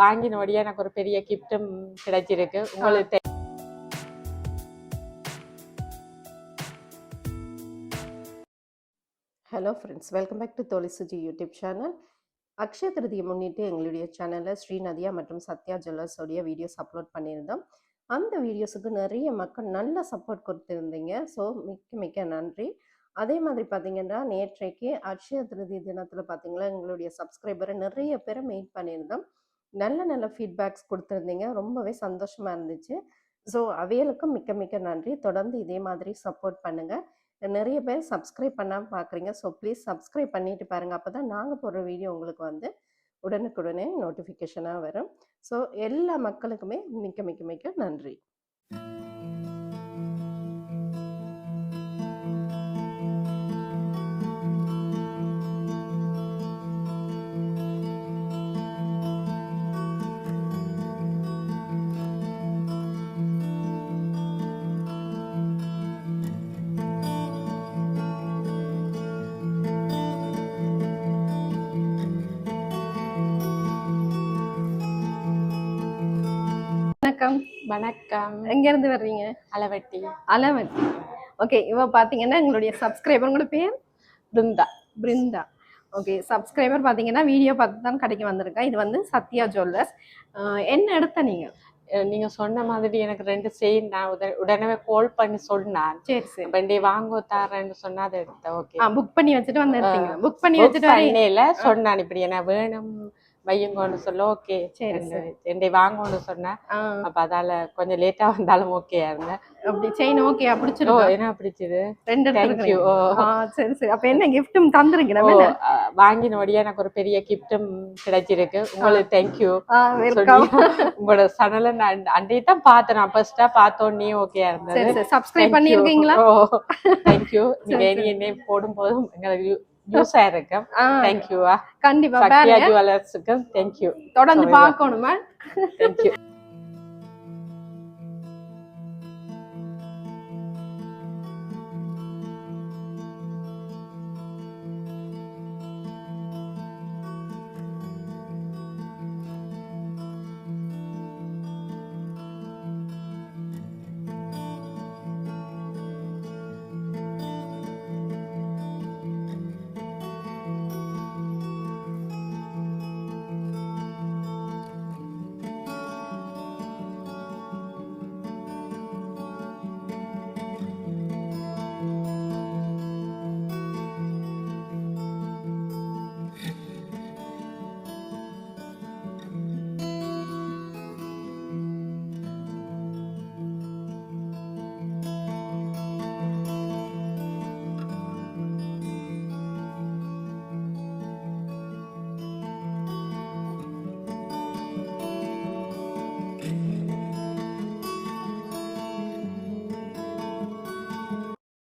வாங்கினோடய எனக்கு ஒரு பெரிய கிஃப்டும் கிடைச்சிருக்கு உங்களுக்கு. Hello friends, welcome back to தோழி சுஜி யூடியூப் சேனல். அக்ஷய திருதியை முன்னிட்டு எங்களுடைய சேனலில் ஸ்ரீநதியா மற்றும் சத்யா ஜுவல்லர்ஸோடைய வீடியோஸ் அப்லோட் பண்ணியிருந்தோம். அந்த வீடியோஸுக்கு நிறைய மக்கள் நல்ல சப்போர்ட் கொடுத்துருந்தீங்க. ஸோ மிக்க மிக்க நன்றி. அதே மாதிரி பார்த்தீங்கன்னா, நேற்றைக்கு அக்ஷய திருதி தினத்தில் பார்த்தீங்கன்னா எங்களுடைய சப்ஸ்கிரைபரை நிறைய பேரை மீட் பண்ணியிருந்தோம். நல்ல நல்ல ஃபீட்பேக்ஸ் கொடுத்துருந்தீங்க. ரொம்பவே சந்தோஷமாக இருந்துச்சு. ஸோ அவைகளுக்கும் மிக்க மிக்க நன்றி. தொடர்ந்து இதே மாதிரி சப்போர்ட் பண்ணுங்கள். நிறைய பேர் சப்ஸ்கிரைப் பண்ணாமல் பார்க்குறீங்க. ஸோ ப்ளீஸ் சப்ஸ்கிரைப் பண்ணிட்டு பாருங்கள். அப்போ தான் நாங்கள் போடுற வீடியோ உங்களுக்கு வந்து உடனுக்குடனே நோட்டிஃபிகேஷனாக வரும். ஸோ எல்லா மக்களுக்குமே மிக்க மிக்க மிக்க நன்றி. வணக்கம். வணக்கம். எங்கேருந்து வர்றீங்க? அளவட்டி. அளவட்டி. ஓகே, இவ பார்த்தீங்கன்னா எங்களுடைய சப்ஸ்கிரைபர். உங்களோட பேர்? பிருந்தா. பிருந்தா. ஓகே, சப்ஸ்கிரைபர் பார்த்தீங்கன்னா வீடியோ பார்த்து தான் கடைக்கு வந்திருக்கா. இது வந்து சத்யா ஜுவல்லர்ஸ். என்ன எடுத்த நீங்க சொன்ன மாதிரி எனக்கு 2 செயின் நான் உடனே கால் பண்ணி சொன்னான். சரி சரி. வண்டி வாங்க தாரேன்னு சொன்னா அதை எடுத்தேன். ஓகே, புக் பண்ணி வச்சுட்டு வந்து எடுத்தீங்க. புக் பண்ணி வச்சுட்டு சொன்னான் இப்படி என்ன வேணும் வையுங்கன்னு சொல்ல. ஓகே சரி வாங்கன்னு சொன்னேன். அப்ப அதால கொஞ்சம் லேட்டா வந்தாலும் ஓகே இருந்தேன். அப்படி செயின் ஓகே பிடிச்சிருக்கோ? என்ன பிடிச்சது? 2 தேங்க்யூ. சரி சரி. அப்ப என்ன கிஃப்ட்டும் தந்துருங்க. வாங்கினோடய எனக்கு ஒரு பெரிய கிஃப்டும் கிடைச்சிருக்கு உங்களுக்கு. தேங்க்யூ. உங்களோட சேனலை நான் அன்றைய தான் பார்த்தேன். நான் ஃபர்ஸ்டா பார்த்தோன்னே ஓகே இருந்தது. சப்ஸ்கிரைப் பண்ணிருக்கீங்களா? தேங்க்யூ. நீங்க என்ன போடும் போதும் எங்களுக்கு யூஸ் ஆயிருக்கும். தேங்க்யூ. கண்டிப்பா சத்யா ஜுவல்லர்ஸ்க்கு தேங்க்யூ. தொடர்ந்து பார்க்கணுமா? தேங்க்யூ.